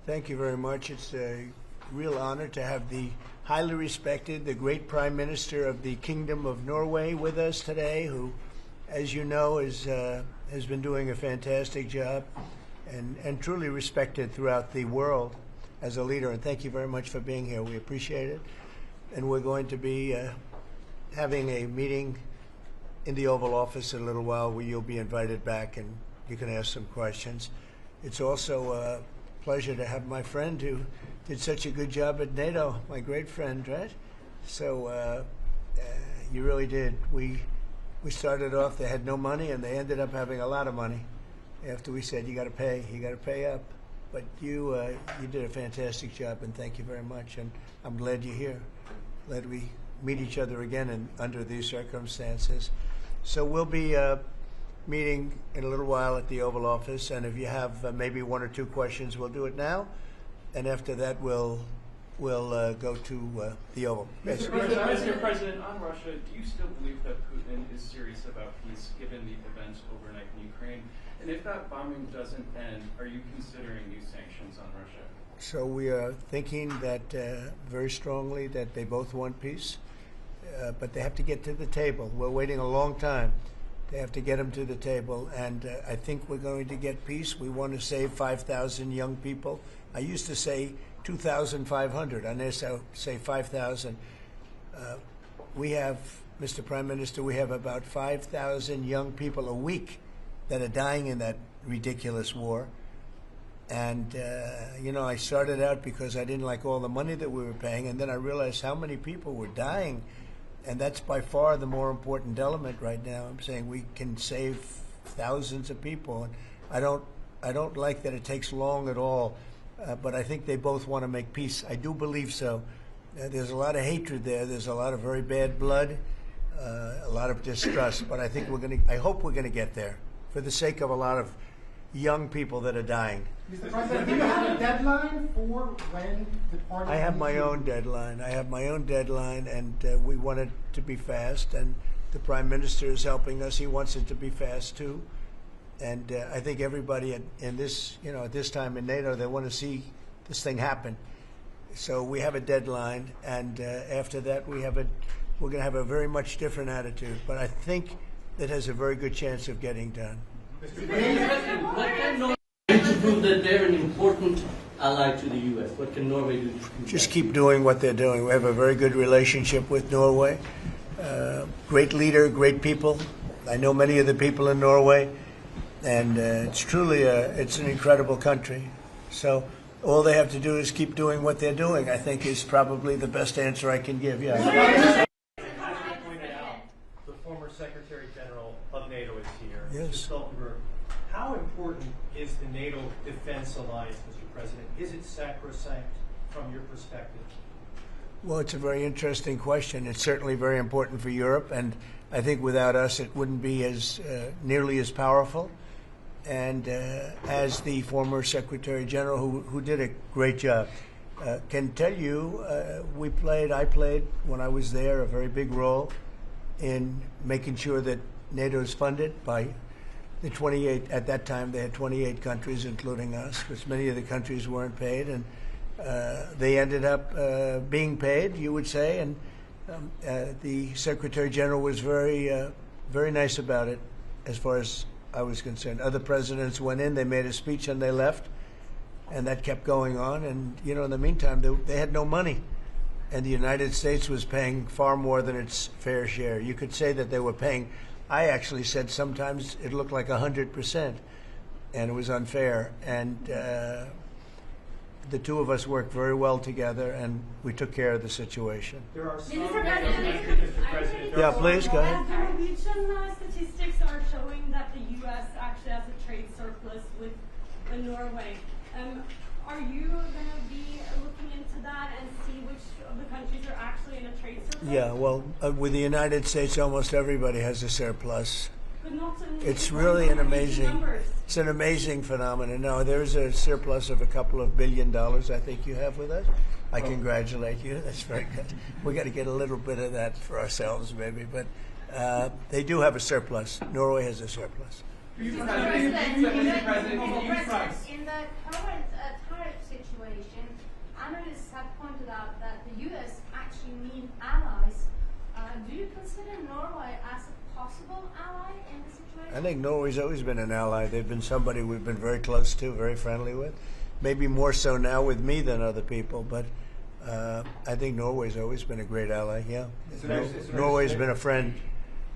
Thank you very much. It's a real honor to have the highly respected, the great Prime Minister of the Kingdom of Norway with us today, who, as you know, has been doing a fantastic job and truly respected throughout the world as a leader. And thank you very much for being here. We appreciate it. And we're going to be having a meeting in the Oval Office in a little while where you'll be invited back and you can ask some questions. It's also a pleasure to have my friend who did such a good job at NATO, my great friend, right? So you really did. We started off, they had no money, and they ended up having a lot of money after we said, you got to pay up. But you did a fantastic job, and thank you very much. And I'm glad you're here. Glad we meet each other again under these circumstances. So we'll be meeting in a little while at the Oval Office, and if you have maybe one or two questions, we'll do it now. And after that, we'll go to the Oval. Mr. President, on Russia, do you still believe that Putin is serious about peace, given the events overnight in Ukraine? And if that bombing doesn't end, are you considering new sanctions on Russia? So we are thinking that very strongly that they both want peace, but they have to get to the table. We're waiting a long time. They have to get them to the table, and I think we're going to get peace. We want to save 5,000 young people. I used to say 2,500. I now say 5,000. We have, Mr. Prime Minister, we have about 5,000 young people a week that are dying in that ridiculous war. And, you know, I started out because I didn't like all the money that we were paying, and then I realized how many people were dying. And that's by far the more important element right now. I'm saying we can save thousands of people. And I don't like that it takes long at all, but I think they both want to make peace. I do believe so. There's a lot of hatred there. There's a lot of very bad blood, a lot of distrust. But I think I hope we're going to get there for the sake of a lot of young people that are dying. Mr. President, do you have a deadline for when the party? I have my own deadline. And we want it to be fast. And the Prime Minister is helping us. He wants it to be fast too. And I think everybody in this, you know, at this time in NATO, they want to see this thing happen. So we have a deadline, and after that, we're going to have a very much different attitude. But I think it has a very good chance of getting done. Mr. President, what can Norway do to prove that they're an important ally to the U.S.? What can Norway do? Just keep doing what they're doing. We have a very good relationship with Norway. Great leader, great people. I know many of the people in Norway, and it's truly it's an incredible country. So all they have to do is keep doing what they're doing, I think, is probably the best answer I can give. Yeah. As you pointed out, the former Secretary General of NATO is here. Yes. Mr. Stoltenberg, how important is the NATO defense alliance, Mr. President? Is it sacrosanct from your perspective? Well, it's a very interesting question. It's certainly very important for Europe, and I think without us it wouldn't be as nearly as powerful. And as the former Secretary General, who did a great job, can tell you, I played when I was there a very big role in making sure that NATO is funded by the 28, at that time they had 28 countries, including us, because many of the countries weren't paid, and they ended up being paid, you would say, and the Secretary General was very nice about it as far as I was concerned. Other presidents went in, they made a speech, and they left, and that kept going on. And, you know, in the meantime, they had no money, and the United States was paying far more than its fair share. You could say that they were paying, I actually said sometimes it looked like 100%, and it was unfair. And the two of us worked very well together, and we took care of the situation. There are some Mr. President, Yeah, please, go ahead. Norwegian statistics are showing that the U.S. actually has a trade surplus with Norway. Are you going to be looking into that and see which of the countries are actually in a trade surplus? Yeah, well, with the United States, almost everybody has a surplus. But not It's really an amazing phenomenon. No, there's a surplus of a couple of $2 billion, I think you have with us. I congratulate you. That's very good. We got to get a little bit of that for ourselves, maybe. But they do have a surplus. Norway has a surplus. Mr. President, in the current tariff situation, analysts have pointed out that the U.S. actually need allies. Do you consider Norway as a possible ally in the situation? I think Norway's always been an ally. They've been somebody we've been very close to, very friendly with. Maybe more so now with me than other people, but I think Norway's always been a great ally, yeah. Norway's been a friend.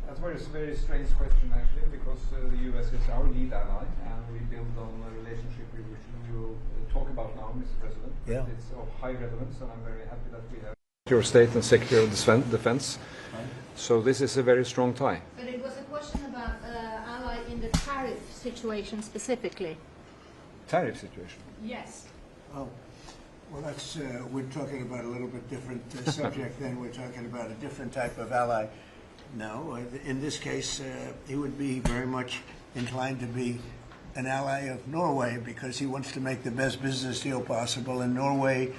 That's a very strange question, actually, because the U.S. is our lead ally, and we build on a relationship which we will talk about now, Mr. President. Yeah. It's of high relevance, and I'm very happy that we have Secretary of State and Secretary of Defense. So this is a very strong tie. But it was a question about ally in the tariff situation specifically. Tariff situation. Yes. Oh, well, that's we're talking about a little bit different subject then. We're talking about a different type of ally. No, in this case, he would be very much inclined to be an ally of Norway because he wants to make the best business deal possible. And Norway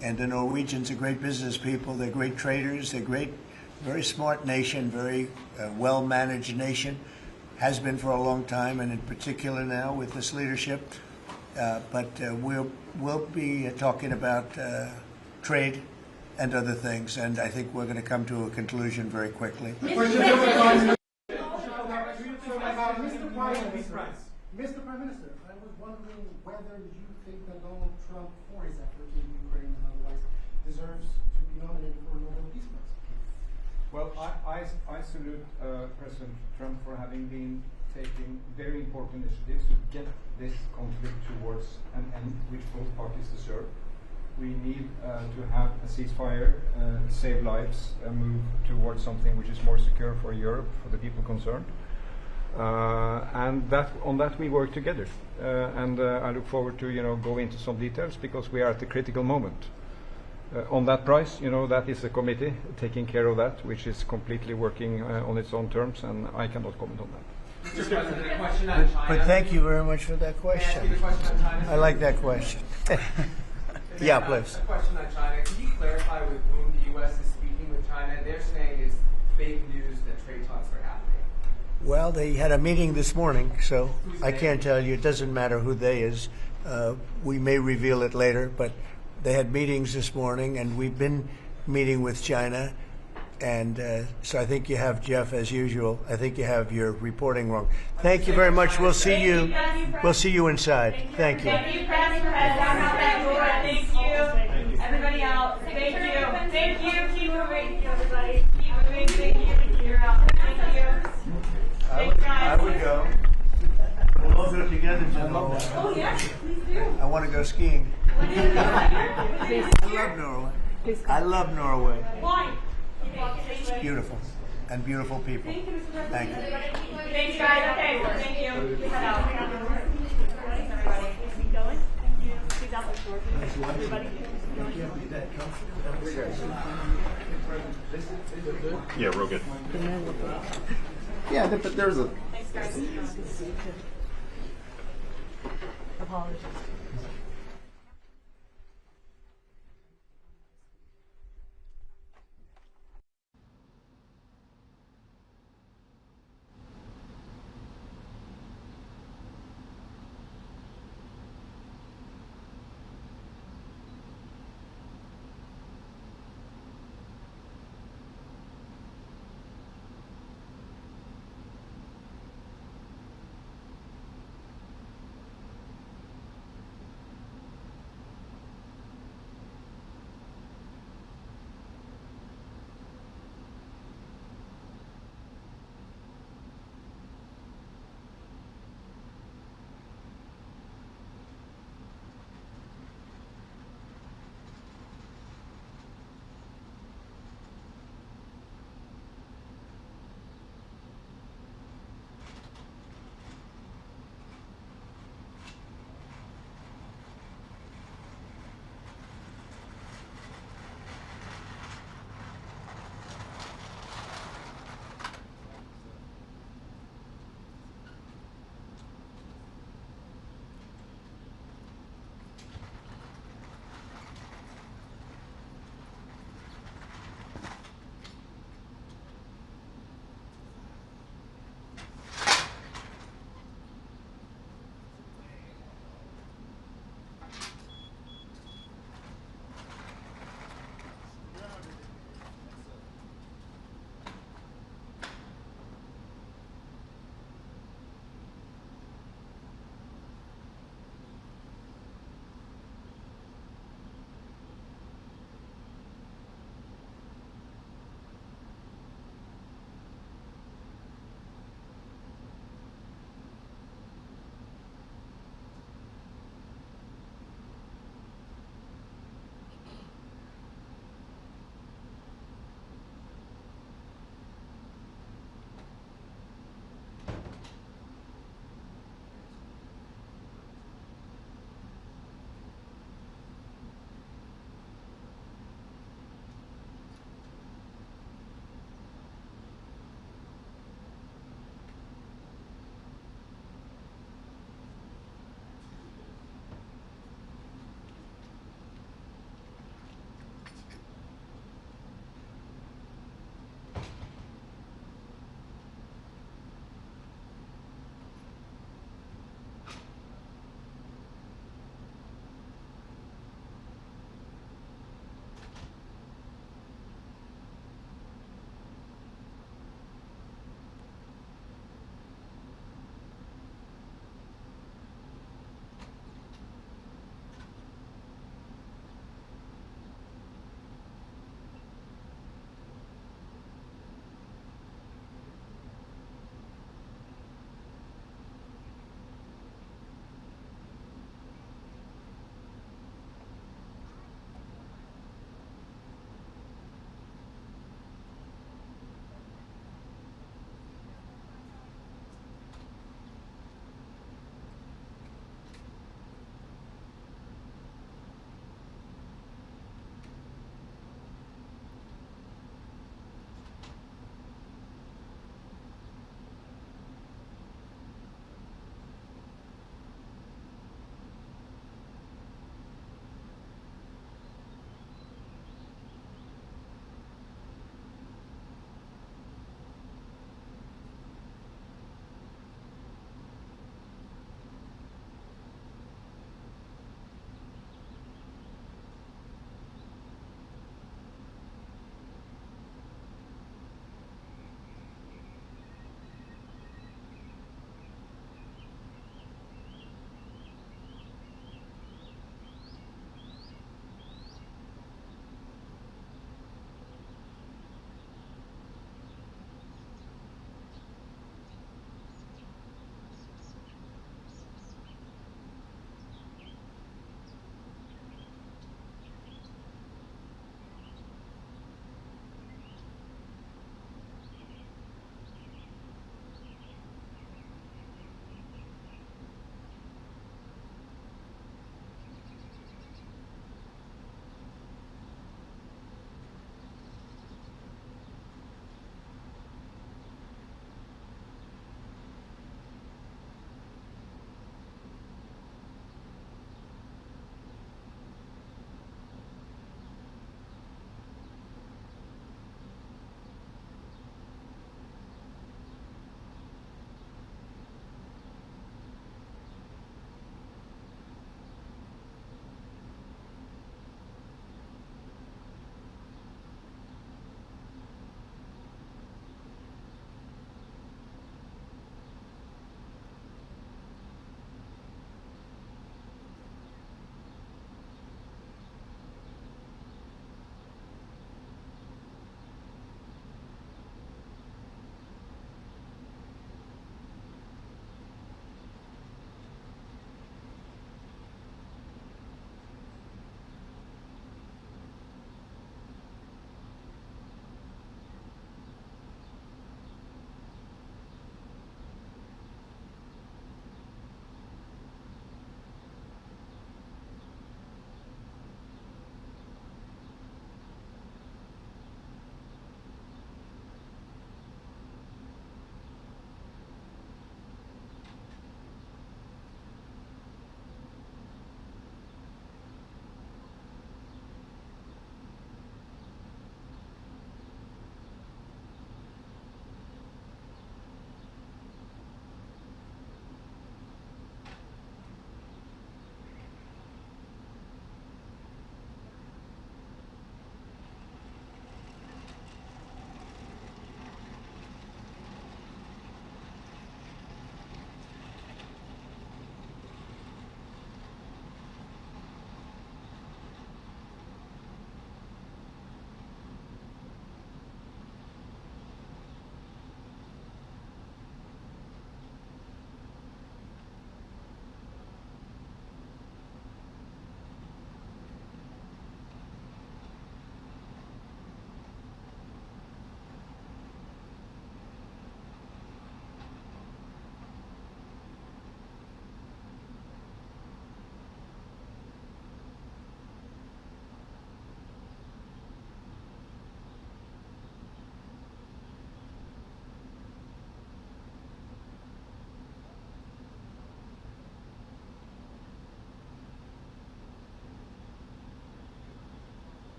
and the Norwegians are great business people. They're great traders. They're great, very smart nation, very well-managed nation. Has been for a long time, and in particular now with this leadership. But we'll be talking about trade and other things, and I think we're going to come to a conclusion very quickly. Mr. Prime Minister, I was wondering whether you think that Donald Trump, for his effort in Ukraine and otherwise, deserves to be nominated for a Nobel Peace Prize. Well, I salute President Trump for having been taking very important initiatives to get this conflict towards an end which both parties deserve. We need to have a ceasefire, save lives, and move towards something which is more secure for Europe, for the people concerned. And on that we work together. And I look forward to go into some details because we are at a critical moment. On that price, that is a committee taking care of that, which is completely working on its own terms, and I cannot comment on that. Mr. President, a question on China. But thank you very much for that question. May I ask you the question on China? I like that question. Yeah, please. A question on China. Can you clarify with whom the U.S. is speaking with China? They're saying it's fake news that trade talks are happening. Well, they had a meeting this morning, so I can't tell you. It doesn't matter who they is. We may reveal it later, but they had meetings this morning, and we've been meeting with China. And so I think you have, Jeff, as usual, I think you have your reporting wrong. Thank you very much. We'll see you. We'll see you inside. Thank you. Thank you, Press. Thank you. Everybody out. Thank you. Thank you. Keep moving, everybody. Keep moving. Thank you. You're out. Thank you. I would go. We'll all go together to Norway. Oh, yes. Please do. I want to go skiing. I love Norway. I love Norway. Why? It's beautiful. And beautiful people. Thank you, Mr. President. Thank you. Thanks, guys. Okay, well, thank you. Head out. Everybody. Keep going. Thank you. Please out the door. Everybody. Yeah, real good. Yeah, but there's a... Thanks, guys. Apologies.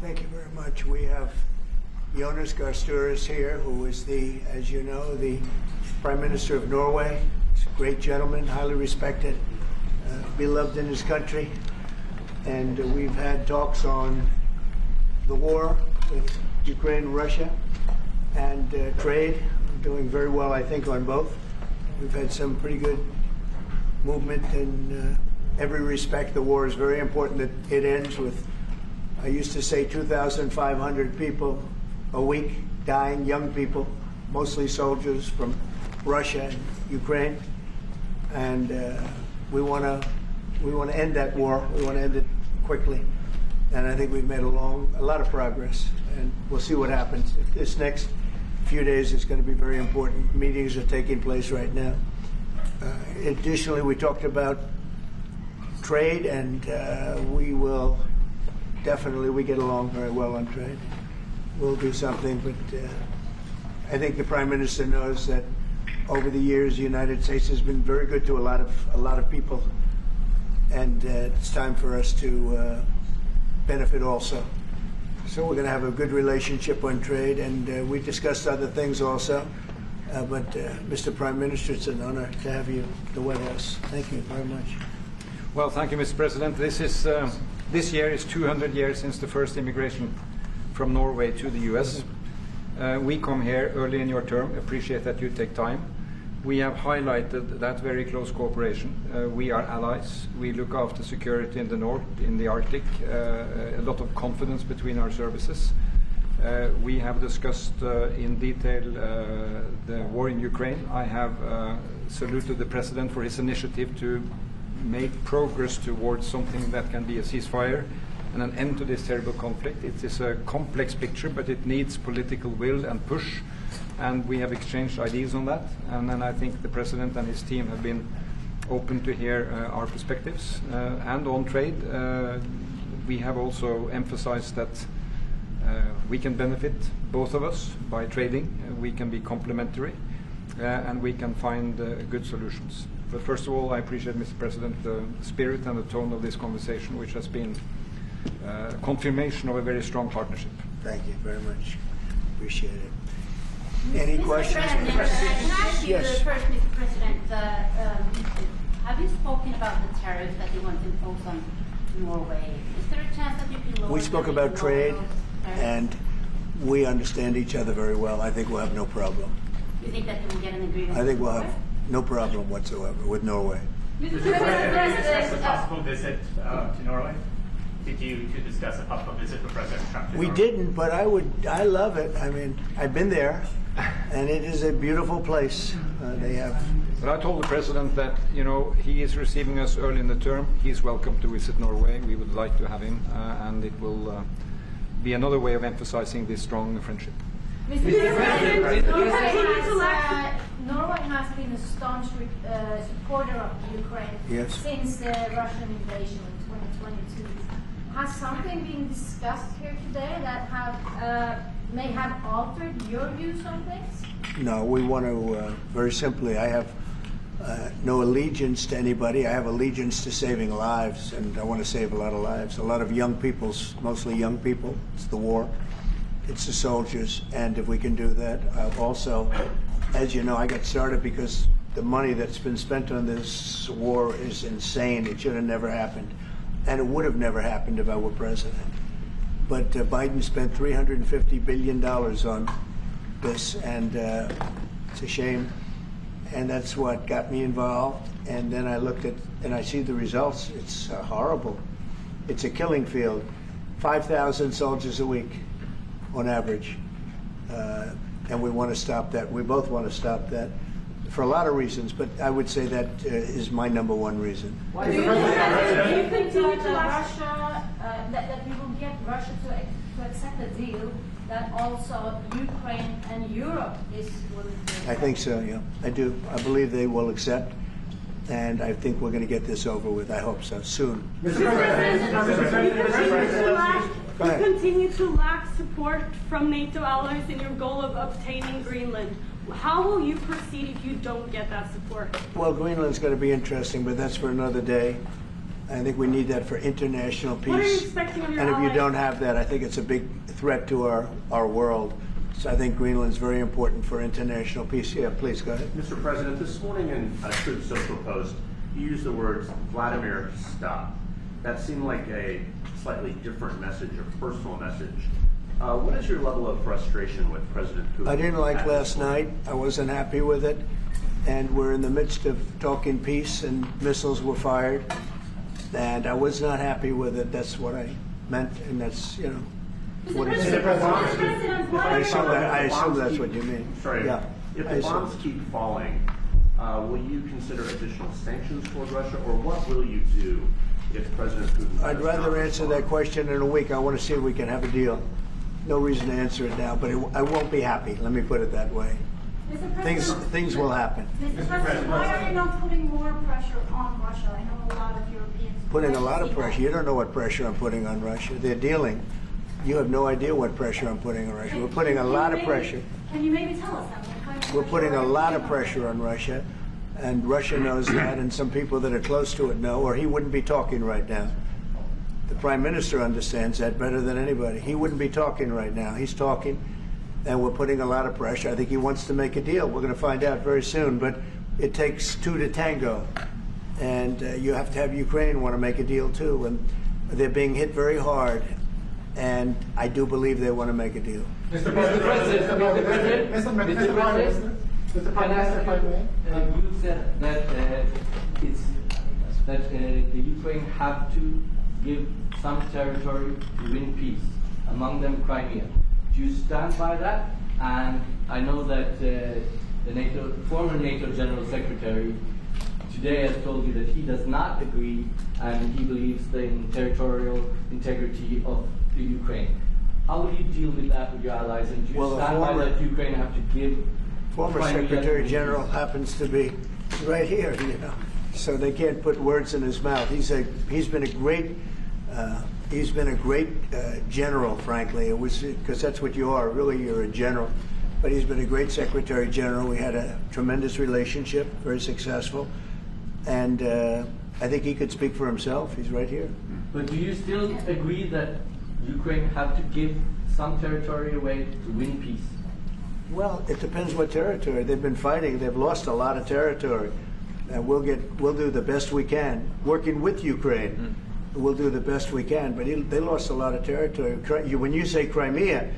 Thank you very much. We have Jonas Gahr Stoere is here, who is the, as you know, the Prime Minister of Norway. He's a great gentleman, highly respected, beloved in his country. And we've had talks on the war with Ukraine and Russia and trade. We're doing very well, I think, on both. We've had some pretty good movement in every respect. The war is very important that it ends with, I used to say, 2,500 people a week dying, young people, mostly soldiers from Russia and Ukraine. And we want to end that war. We want to end it quickly. And I think we've made a lot of progress. And we'll see what happens. This next few days is going to be very important. Meetings are taking place right now. Additionally, we talked about trade, and we will definitely, we get along very well on trade. We'll do something, but I think the Prime Minister knows that over the years the United States has been very good to a lot of people, and it's time for us to benefit also. So we're going to have a good relationship on trade, and we discussed other things also. But Mr. Prime Minister, it's an honor to have you at the White House. Thank you very much. Well, thank you, Mr. President. This year is 200 years since the first immigration from Norway to the U.S. We come here early in your term. Appreciate that you take time. We have highlighted that very close cooperation. We are allies. We look after security in the north, in the Arctic. A lot of confidence between our services. We have discussed in detail the war in Ukraine. I have saluted the President for his initiative to make progress towards something that can be a ceasefire and an end to this terrible conflict. It is a complex picture, but it needs political will and push, and we have exchanged ideas on that. And then I think the President and his team have been open to hear our perspectives. And on trade, we have also emphasized that we can benefit, both of us, by trading. We can be complementary, and we can find good solutions. But first of all, I appreciate, Mr. President, the spirit and the tone of this conversation, which has been a confirmation of a very strong partnership. Thank you very much. Appreciate it. Any Mr. questions? President, can I ask you Yes. first, Mr. President, have you spoken about the tariffs that you want to impose on Norway? Is there a chance that you can lower We spoke them, about lower trade, those tariffs? and we understand each other very well. I think we'll have no problem. You think that you will get an agreement? I think we'll with have no problem whatsoever with Norway. Mr. President, did you discuss a President, possible visit to Norway? Did you discuss a possible visit for President Trump to We Norway? didn't, but I love it. I mean, I've been there, and it is a beautiful place. They have. But I told the President that, you know, he is receiving us early in the term. He's welcome to visit Norway. We would like to have him, and it will be another way of emphasizing this strong friendship. Mr. President, Norway has been a staunch supporter of Ukraine Yes. since the Russian invasion in 2022. Has something been discussed here today that may have altered your views on things? No, we want to, very simply, I have no allegiance to anybody. I have allegiance to saving lives, and I want to save a lot of lives. A lot of young people, mostly young people. It's the war. It's the soldiers, and if we can do that, also, as you know, I got started because the money that's been spent on this war is insane. It should have never happened, and it would have never happened if I were president. But Biden spent $350 billion on this, and it's a shame, and that's what got me involved. And then I looked at, and I see the results. It's horrible. It's a killing field. 5,000 soldiers a week on average, and we want to stop that. We both want to stop that. for a lot of reasons, but I would say that is my number one reason. Do you think that we will get Russia to accept a deal that also Ukraine and Europe is willing to accept? I think so, yeah. I do. I believe they will accept, and I think we're going to get this over with. I hope so, soon. Mr. President, you continue to lack support from NATO allies in your goal of obtaining Greenland. How will you proceed if you don't get that support? Well, Greenland's going to be interesting, but that's for another day. I think we need that for international peace. What are you expecting of your And if allies? you don't have that, I think it's a big threat to our world. So I think Greenland's very important for international peace. Yeah, please, go ahead. Mr. President, this morning in a Truth Social post, you used the words, Vladimir, stop. That seemed like a slightly different message, a personal message. What is your level of frustration with President Putin? I didn't like last night. I wasn't happy with it. And we're in the midst of talking peace, and missiles were fired. And I was not happy with it. That's what I meant, and that's, you know, what it said. I assume that's what you mean. Sorry. Yeah. If the bombs keep falling, will you consider additional sanctions toward Russia, or what will you do if President Putin... I'd rather answer that question in a week. I want to see if we can have a deal. No reason to answer it now, but I won't be happy. Let me put it that way. Things will happen. Mr. President, why are you not putting more pressure on Russia? I know a lot of Europeans... Putting a lot of pressure. You don't know what pressure I'm putting on Russia. They're dealing. You have no idea what pressure I'm putting on Russia. We're putting a lot of pressure. Can you maybe tell us that? We're putting a lot of pressure on Russia, and Russia knows that, and some people that are close to it know, or he wouldn't be talking right now. The Prime Minister understands that better than anybody. He wouldn't be talking right now. He's talking, and we're putting a lot of pressure. I think he wants to make a deal. We're going to find out very soon, but it takes two to tango, and you have to have Ukraine want to make a deal too, and they're being hit very hard, and I do believe they want to make a deal. Mr. President, you said that the Ukraine have to give some territory to win peace, among them Crimea. Do you stand by that? And I know that the former NATO General Secretary today has told you that he does not agree, and he believes in territorial integrity of the Ukraine. How will you deal with that with your allies? And do you stand by that Ukraine have to give? Former Secretary General happens to be right here, you know, so they can't put words in his mouth. He's been a great general, frankly. It was because that's what you are. Really, you're a general. But he's been a great Secretary General. We had a tremendous relationship, very successful, and I think he could speak for himself. He's right here. But do you still agree that Ukraine have to give some territory away to win peace? Well, it depends what territory. They've been fighting. They've lost a lot of territory. And we'll do the best we can. Working with Ukraine, we'll do the best we can. But they lost a lot of territory. When you say Crimea,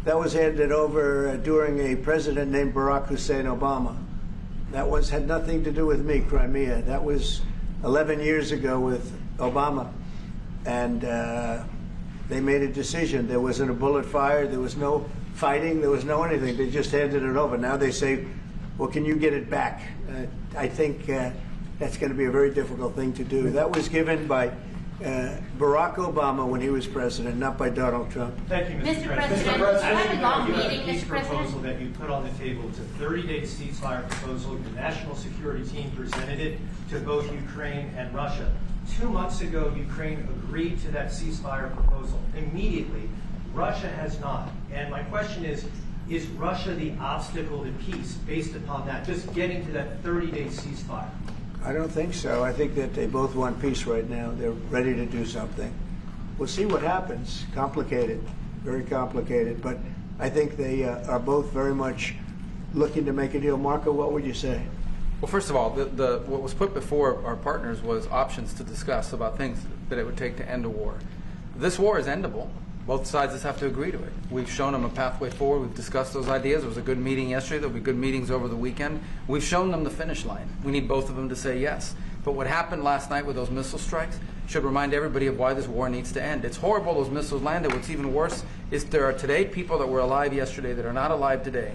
that was handed over during a president named Barack Hussein Obama. That had nothing to do with me, Crimea. That was 11 years ago with Obama. And they made a decision. There wasn't a bullet fired. There was no fighting. There was no anything. They just handed it over. Now they say, well, can you get it back? I think that's going to be a very difficult thing to do. That was given by Barack Obama when he was president, not by Donald Trump. Thank you, Mr. President. Mr. President, You have a peace proposal that you put on the table. It's a 30-day ceasefire proposal. Your national security team presented it to both Ukraine and Russia. 2 months ago, Ukraine agreed to that ceasefire proposal immediately. Russia has not. And my question is Russia the obstacle to peace based upon that, just getting to that 30-day ceasefire? I don't think so. I think that they both want peace right now. They're ready to do something. We'll see what happens. Complicated, very complicated. But I think they are both very much looking to make a deal. Marco, what would you say? Well, first of all, what was put before our partners was options to discuss about things that it would take to end a war. This war is endable. Both sides just have to agree to it. We've shown them a pathway forward. We've discussed those ideas. It was a good meeting yesterday. There'll be good meetings over the weekend. We've shown them the finish line. We need both of them to say yes. But what happened last night with those missile strikes should remind everybody of why this war needs to end. It's horrible those missiles landed. What's even worse is there are today people that were alive yesterday that are not alive today.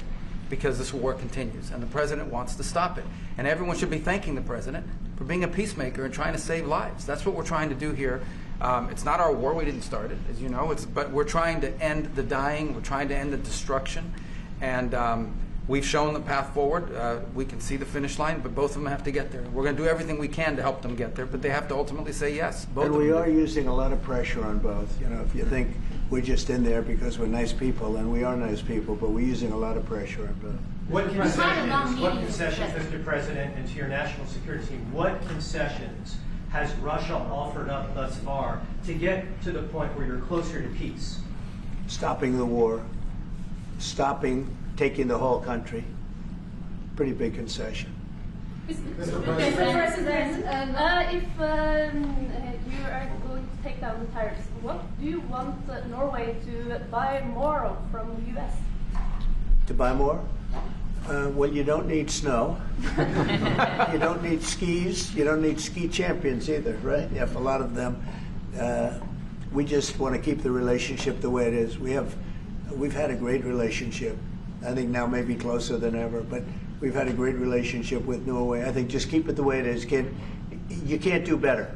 because this war continues, and the president wants to stop it. And everyone should be thanking the president for being a peacemaker and trying to save lives. That's what we're trying to do here. It's not our war. We didn't start it, as you know. But we're trying to end the dying. We're trying to end the destruction. And we've shown the path forward. We can see the finish line, but both of them have to get there. We're going to do everything we can to help them get there, but they have to ultimately say yes. Both and we are using a lot of pressure on both. You know, if you think we're just in there because we're nice people, and we are nice people, but we're using a lot of pressure on both. What concessions, Mr. President, and to your national security team, what concessions has Russia offered up thus far to get to the point where you're closer to peace? Stopping the war, taking the whole country. Pretty big concession. Mr. President, if you are going to take down the tariffs, what do you want Norway to buy more of from the U.S.? To buy more? Well, you don't need snow. You don't need skis. You don't need ski champions either, right? You have a lot of them. We just want to keep the relationship the way it is. We've had a great relationship. I think now maybe closer than ever, but we've had a great relationship with Norway. I think just keep it the way it is, kid. You can't do better.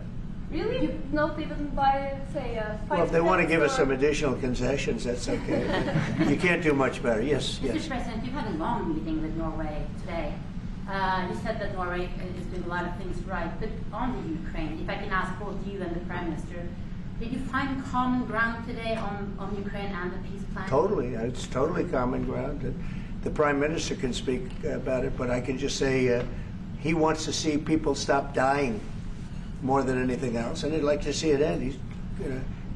Really? You not even buy, say, well, if they want to give us some additional concessions, that's okay. You can't do much better. Yes, yes. Mr. President, you had a long meeting with Norway today. You said that Norway is doing a lot of things right, but on the Ukraine, if I can ask both you and the Prime Minister, did you find common ground today on Ukraine and the peace plan? Totally. It's totally common ground. The Prime Minister can speak about it, but I can just say he wants to see people stop dying more than anything else, and he'd like to see it end. He's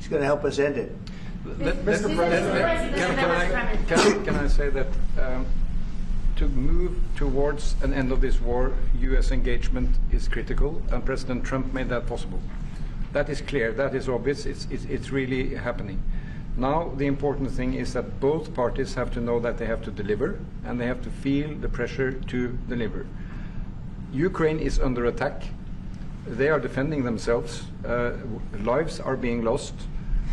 going to help us end it. Mr. President, can I say that to move towards an end of this war, U.S. engagement is critical, and President Trump made that possible. That is clear. That is obvious. It's really happening. Now, the important thing is that both parties have to know that they have to deliver, and they have to feel the pressure to deliver. Ukraine is under attack. They are defending themselves. Lives are being lost.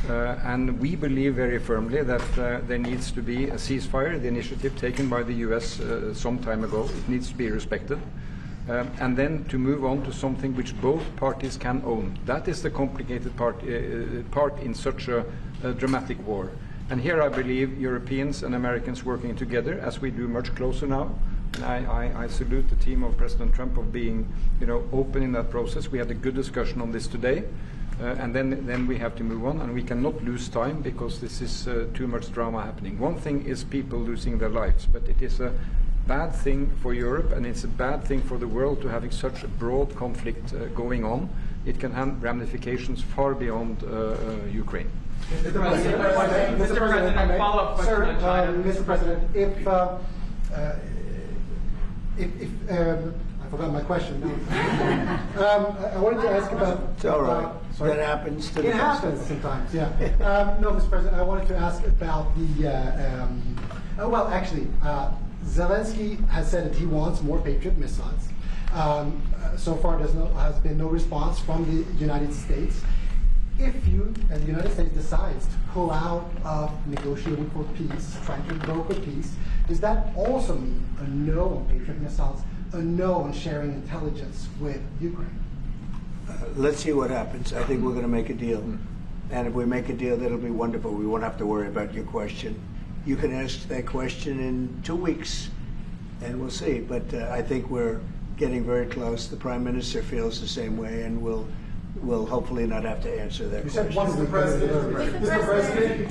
And we believe very firmly that there needs to be a ceasefire, the initiative taken by the U.S. Some time ago. It needs to be respected. And then to move on to something which both parties can own. That is the complicated part in such a dramatic war. And here I believe Europeans and Americans working together, as we do much closer now. And I salute the team of President Trump of being, open in that process. We had a good discussion on this today. And then we have to move on, and we cannot lose time because this is too much drama happening. One thing is people losing their lives, but it is a bad thing for Europe, and it's a bad thing for the world to having such a broad conflict going on. It can have ramifications far beyond Ukraine. Mr. President, follow-up question on China. Mr. President, if I forgot my question. I wanted to ask about. It's all right. That happens to the best. It happens sometimes. Yeah. No, Mr. President, I wanted to ask about the. Zelensky has said that he wants more Patriot missiles. So far, has been no response from the United States. If you and the United States decides to pull out of negotiating for peace, trying to broker peace, does that also mean a no on Patriot missiles, a no on sharing intelligence with Ukraine? Let's see what happens. I think we're going to make a deal. And if we make a deal, that'll be wonderful. We won't have to worry about your question. You can ask that question in 2 weeks, and we'll see. But I think we're getting very close. The Prime Minister feels the same way, and we'll hopefully not have to answer that question. Mr. President,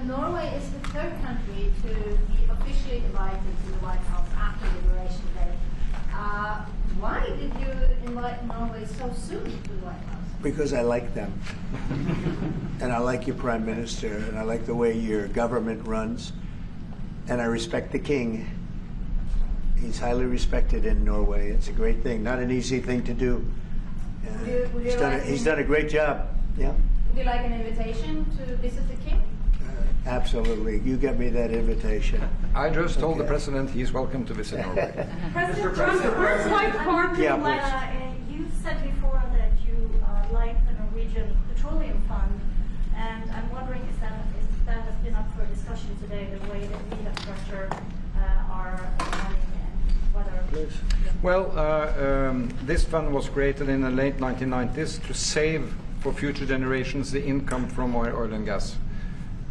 Norway is the third country to be officially invited to the White House after Liberation Day. Why did you invite Norway so soon to the White House? Because I like them. And I like your Prime Minister, and I like the way your government runs, and I respect the King. He's highly respected in Norway. It's a great thing, not an easy thing to do. He's done a great job. Yeah. Would you like an invitation to visit the King? Absolutely. You get me that invitation. I just told the President he's welcome to visit Norway. President Trump, first like partly you said before that you like the Norwegian Petroleum Fund, and I'm wondering if that has been up for discussion today, the way that we have structured our please. Well, this fund was created in the late 1990s to save for future generations the income from oil and gas.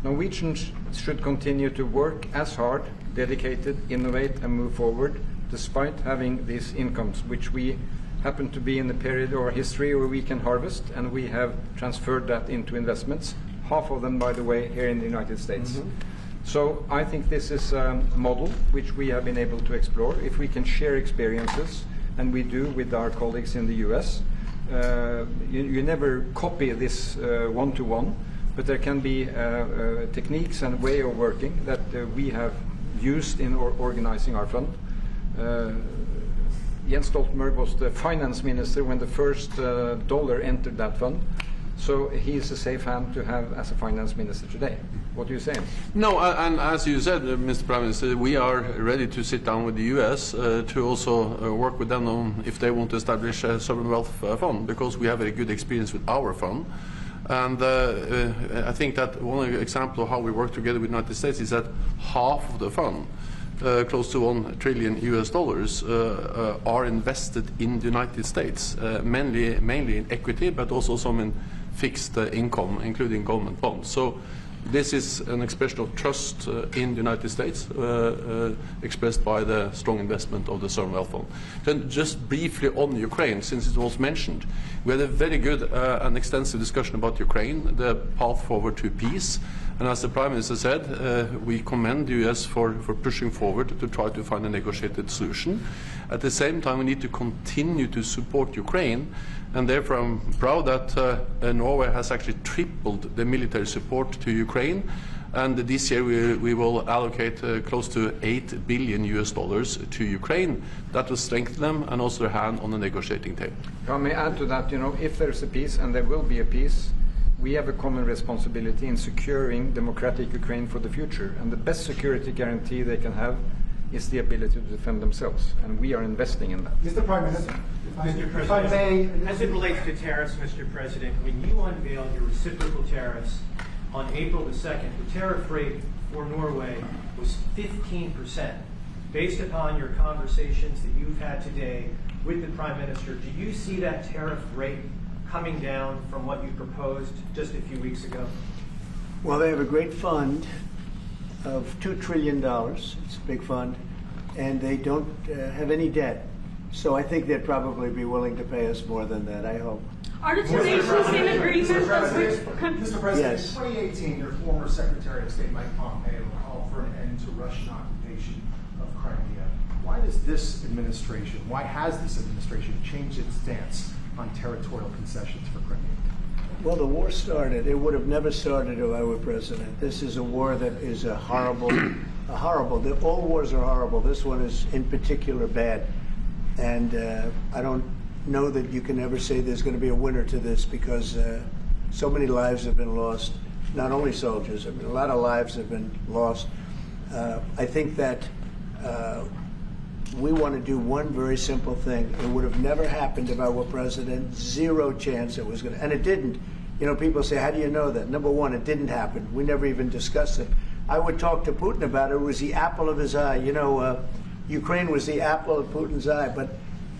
Norwegians should continue to work as hard, dedicated, innovate and move forward despite having these incomes, which we happen to be in a period or history where we can harvest, and we have transferred that into investments, half of them, by the way, here in the United States. Mm-hmm. So I think this is a model which we have been able to explore. If we can share experiences, and we do with our colleagues in the US, you never copy this one-to-one, but there can be techniques and way of working that we have used in organizing our fund. Jens Stoltenberg was the finance minister when the first dollar entered that fund. So he is a safe hand to have as a finance minister today. What do you say? No, and as you said, Mr. Prime Minister, we are ready to sit down with the U.S. To also work with them on if they want to establish a sovereign wealth fund, because we have a good experience with our fund. And I think that one example of how we work together with the United States is that half of the fund, close to $1 trillion are invested in the United States, mainly in equity, but also some in fixed income, including government bonds. So this is an expression of trust in the United States, expressed by the strong investment of the sovereign wealth fund. Then just briefly on Ukraine, since it was mentioned, we had a very good and extensive discussion about Ukraine, the path forward to peace. And as the Prime Minister said, we commend the US for pushing forward to try to find a negotiated solution. At the same time, we need to continue to support Ukraine, and therefore I'm proud that Norway has actually tripled the military support to Ukraine. And this year we will allocate close to $8 billion to Ukraine. That will strengthen them and also their hand on the negotiating table. If I may add to that, if there's a peace, and there will be a peace, we have a common responsibility in securing democratic Ukraine for the future. And the best security guarantee they can have is the ability to defend themselves. And we are investing in that. Mr. Prime Minister, Mr. President, as it relates to tariffs, Mr. President, when you unveiled your reciprocal tariffs on April the 2nd, the tariff rate for Norway was 15%. Based upon your conversations that you've had today with the Prime Minister, do you see that tariff rate coming down from what you proposed just a few weeks ago? Well, they have a great fund of $2 trillion. It's a big fund, and they don't have any debt. So I think they'd probably be willing to pay us more than that, I hope. Are the two nations in agreement? Mr. President, yes. In 2018, your former Secretary of State Mike Pompeo called for an end to Russian occupation of Crimea. Why has this administration changed its stance on territorial concessions for Crimea? Well, the war started. It would have never started if I were president. This is a war that is horrible. All wars are horrible. This one is in particular bad. And I don't know that you can ever say there's going to be a winner to this, because so many lives have been lost. Not only soldiers, I mean, a lot of lives have been lost. I think that we want to do one very simple thing. It would have never happened if I were president. Zero chance it was going to, and it didn't. People say, how do you know that? Number one, it didn't happen. We never even discussed it. I would talk to Putin about it. It was the apple of his eye. Ukraine was the apple of Putin's eye, but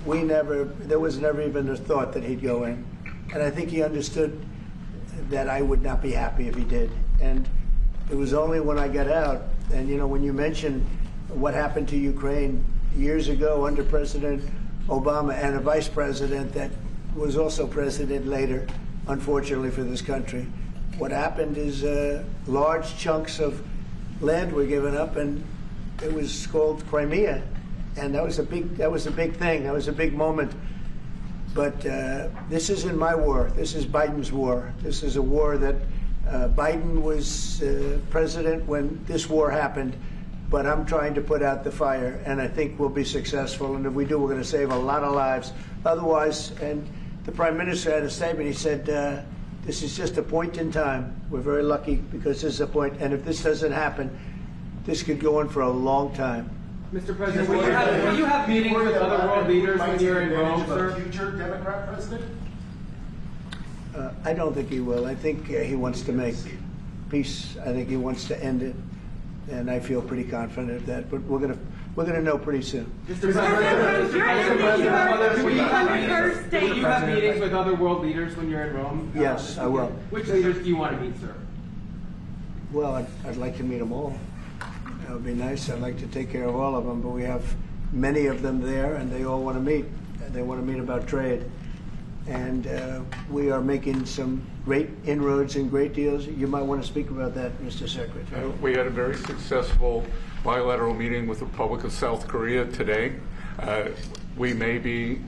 there was never even a thought that he'd go in. And I think he understood that I would not be happy if he did. And it was only when I got out, and when you mention what happened to Ukraine years ago under President Obama and a vice president that was also president later, unfortunately for this country, what happened is large chunks of land were given up, and it was called Crimea, and that was a big thing. That was a big moment. But this isn't my war. This is Biden's war. This is a war that Biden was president when this war happened. But I'm trying to put out the fire, and I think we'll be successful. And if we do, we're going to save a lot of lives. Otherwise, and the Prime Minister had a statement. He said, this is just a point in time. We're very lucky because this is a point. And if this doesn't happen, this could go on for a long time. Mr. President, will you have meetings with other world leaders when you're in Rome, sir? Future Democrat president? I don't think he will. I think he wants to make peace. I think he wants to end it. and I feel pretty confident of that. But we're gonna know pretty soon. Mr. President, will you have meetings with other world leaders when you're in Rome? Yes, I will. Which leaders do you want to meet, sir? Well, I'd like to meet them all. That would be nice. I'd like to take care of all of them, but we have many of them there, and they all want to meet. They want to meet about trade. And we are making some great inroads and great deals. You might want to speak about that, Mr. Secretary. We had a very successful bilateral meeting with the Republic of South Korea today. We may be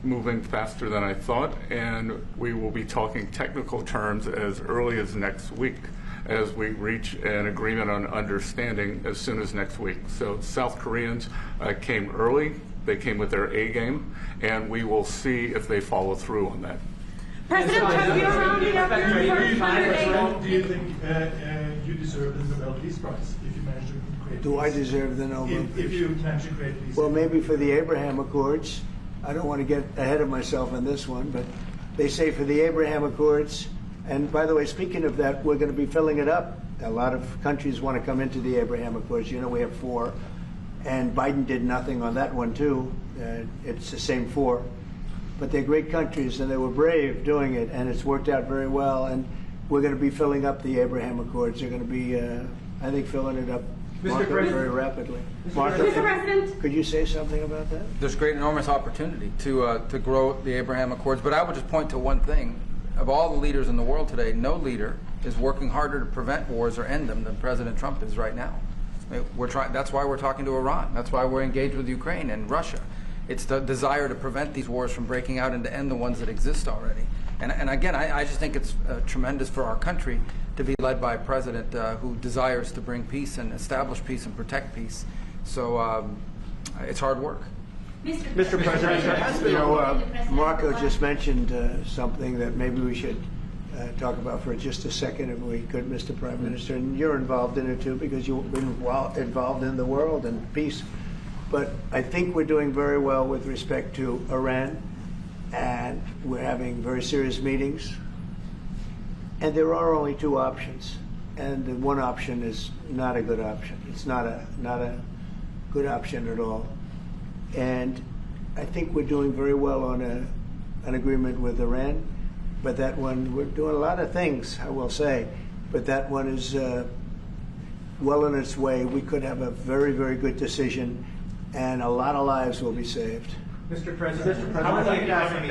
moving faster than I thought, and we will be talking technical terms as early as next week as we reach an agreement on understanding as soon as next week. So South Koreans came early. They came with their A game, and we will see if they follow through on that. President Trump, you're rounding up your first 100 days. Do you think you deserve the Nobel Peace Prize if you manage to create Do I deserve the Nobel Peace? If you manage to create peace? Well, maybe for the Abraham Accords. I don't want to get ahead of myself on this one, but they say for the Abraham Accords, and by the way, speaking of that, we're going to be filling it up. A lot of countries want to come into the Abraham Accords. You know, we have 4. And Biden did nothing on that one, too. It's the same 4. But they're great countries, and they were brave doing it, and it's worked out very well. And we're going to be filling up the Abraham Accords. They're going to be, I think, filling it up very rapidly. Martha, Mr. President, could you say something about that? There's great, enormous opportunity to grow the Abraham Accords. But I would just point to one thing. Of all the leaders in the world today, no leader is working harder to prevent wars or end them than President Trump is right now. We're trying. That's why we're talking to Iran. That's why we're engaged with Ukraine and Russia. It's the desire to prevent these wars from breaking out and to end the ones that exist already. And again, I just think it's tremendous for our country to be led by a president who desires to bring peace and establish peace and protect peace. So it's hard work. Mr. President, you know, Marco just mentioned something that maybe we should talk about for just a second, if we could, Mr. Prime Minister. And you're involved in it, too, because you've been involved in the world and peace. But I think we're doing very well with respect to Iran, and we're having very serious meetings. And there are only 2 options, and the one option is not a good option. It's not a good option at all. And I think we're doing very well on an agreement with Iran. But that one, we're doing a lot of things, I will say. But that one is well on its way. We could have a very, very good decision, and a lot of lives will be saved. Mr. President, on the economy,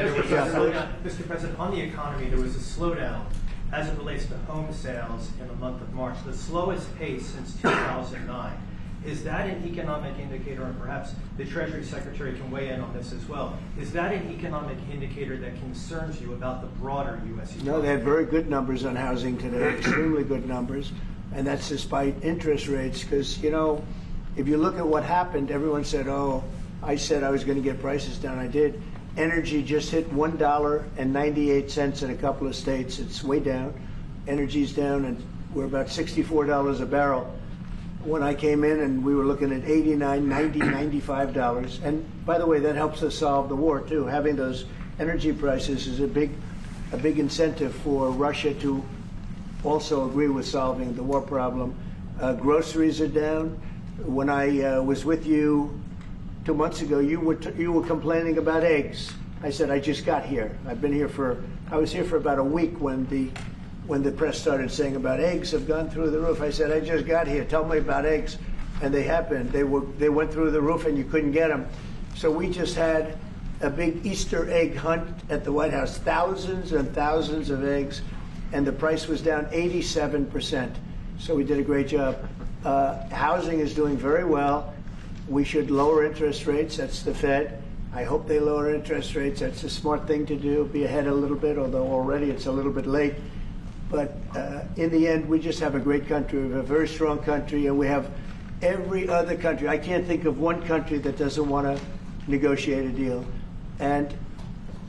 there was a slowdown as it relates to home sales in the month of March, the slowest pace since 2009. Is that an economic indicator, and perhaps the Treasury Secretary can weigh in on this as well, is that an economic indicator that concerns you about the broader U.S. economy? No, they had very good numbers on housing today, extremely good numbers, and that's despite interest rates, because, you know, if you look at what happened, everyone said, oh, I said I was going to get prices down. I did. Energy just hit $1.98 in a couple of states. It's way down. Energy's down, and we're about $64 a barrel. When I came in, and we were looking at $89, $90, $95. And by the way, that helps us solve the war, too. Having those energy prices is a big incentive for Russia to also agree with solving the war problem. Groceries are down. When I was with you 2 months ago, you were complaining about eggs. I said, I just got here. I was here for about a week when the press started saying about eggs have gone through the roof. I said, I just got here. Tell me about eggs. And they happened. They went through the roof, and you couldn't get them. So we just had a big Easter egg hunt at the White House, thousands and thousands of eggs, and the price was down 87%. So we did a great job. Housing is doing very well. We should lower interest rates. That's the Fed. I hope they lower interest rates. That's a smart thing to do, be ahead a little bit, although already it's a little bit late. But in the end, we just have a great country. We have a very strong country, and we have every other country. I can't think of one country that doesn't want to negotiate a deal. And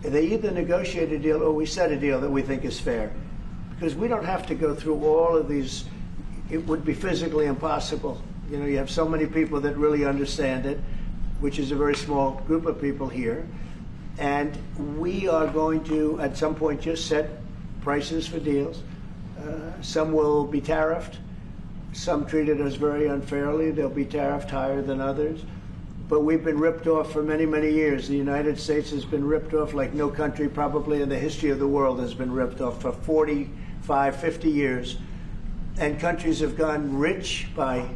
they either negotiate a deal or we set a deal that we think is fair. Because we don't have to go through all of these. It would be physically impossible. You know, you have so many people that really understand it, which is a very small group of people here. And we are going to, at some point, just set prices for deals. Some will be tariffed. Some treated us very unfairly. They'll be tariffed higher than others. But we've been ripped off for many, many years. The United States has been ripped off like no country probably in the history of the world has been ripped off for 45, 50 years. And countries have gone rich by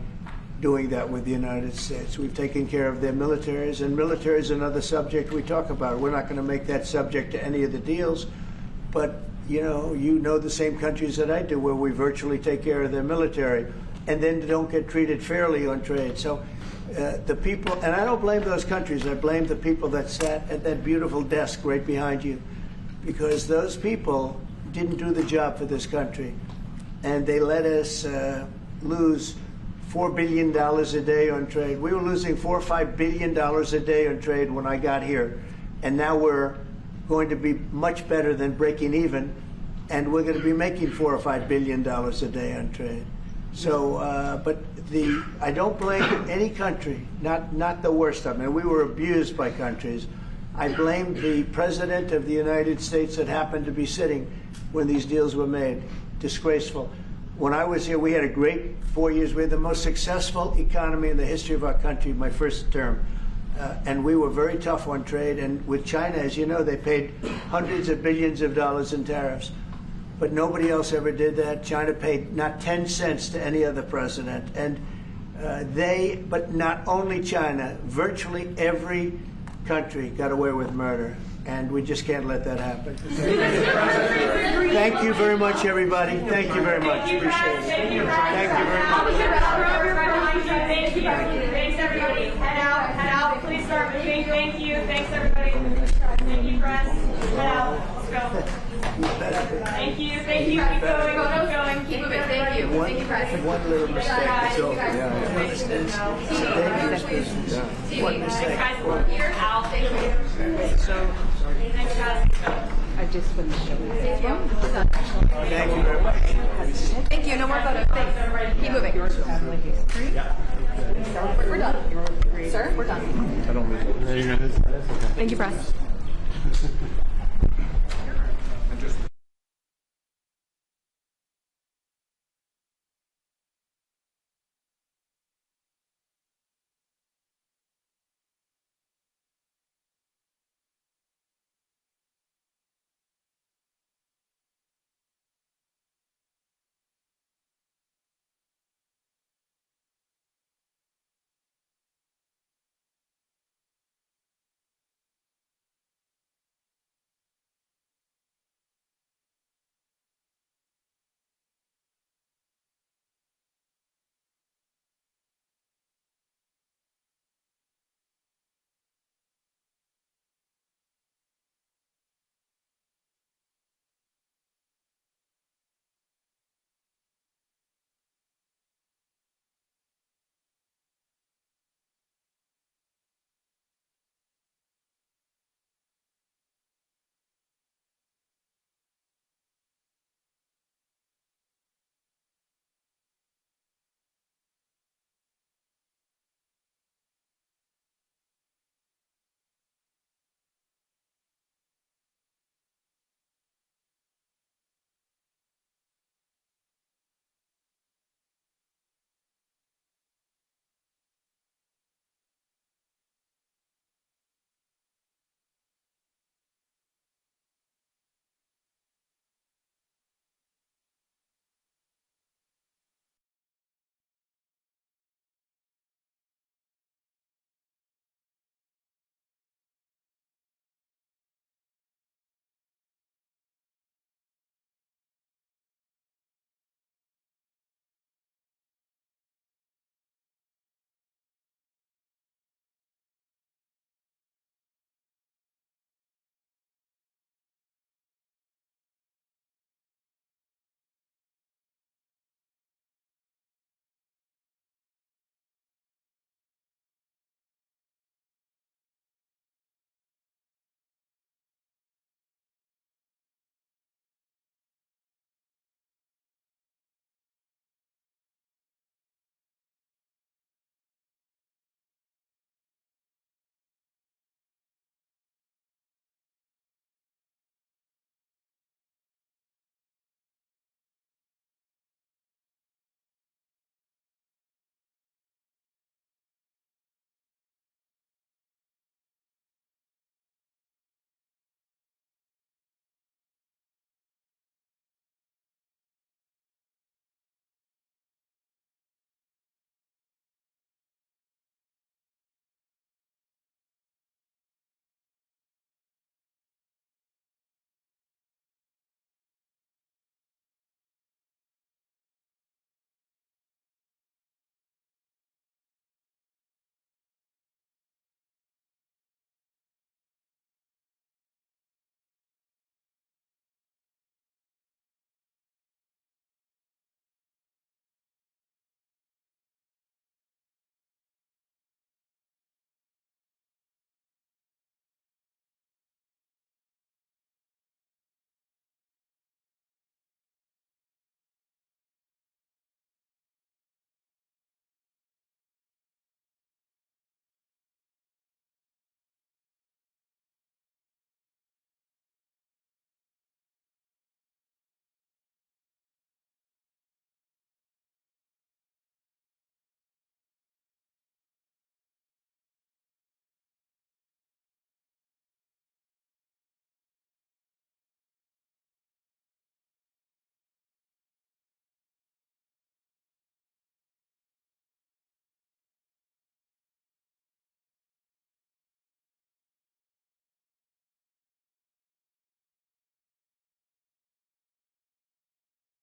doing that with the United States. We've taken care of their militaries, and military is another subject we talk about. We're not going to make that subject to any of the deals, but you know the same countries that I do where we virtually take care of their military and then don't get treated fairly on trade. So the people, and I don't blame those countries, I blame the people that sat at that beautiful desk right behind you, because those people didn't do the job for this country, and they let us lose $4 billion a day on trade. We were losing $4 or $5 billion a day on trade when I got here, and now we're going to be much better than breaking even, and we're going to be making $4 or $5 billion a day on trade. So, but I don't blame any country, not the worst of them. And we were abused by countries. I blame the President of the United States that happened to be sitting when these deals were made. Disgraceful. When I was here, we had a great 4 years. We had the most successful economy in the history of our country, my first term. And we were very tough on trade. And with China, as you know, they paid hundreds of billions of dollars in tariffs. But nobody else ever did that. China paid not 10 cents to any other president. And but not only China, virtually every country got away with murder. And we just can't let that happen. Thank you very much, everybody. Thank you very much. Appreciate it. Thank you very much. Thanks, everybody. Head out. Please start moving. Thank you. Thanks, everybody. Thank you, press. Head out. Let's go. Thank you. Keep going. Keep moving. Thank you. Thank you, press. One little mistake. It's over. One mistake. Here, out. Thank you. So, I just finished showing. Thank you very much. Thank you. No more photos. Thanks. Keep moving. We're done. Sir, we're done. There you go. Thank you, press.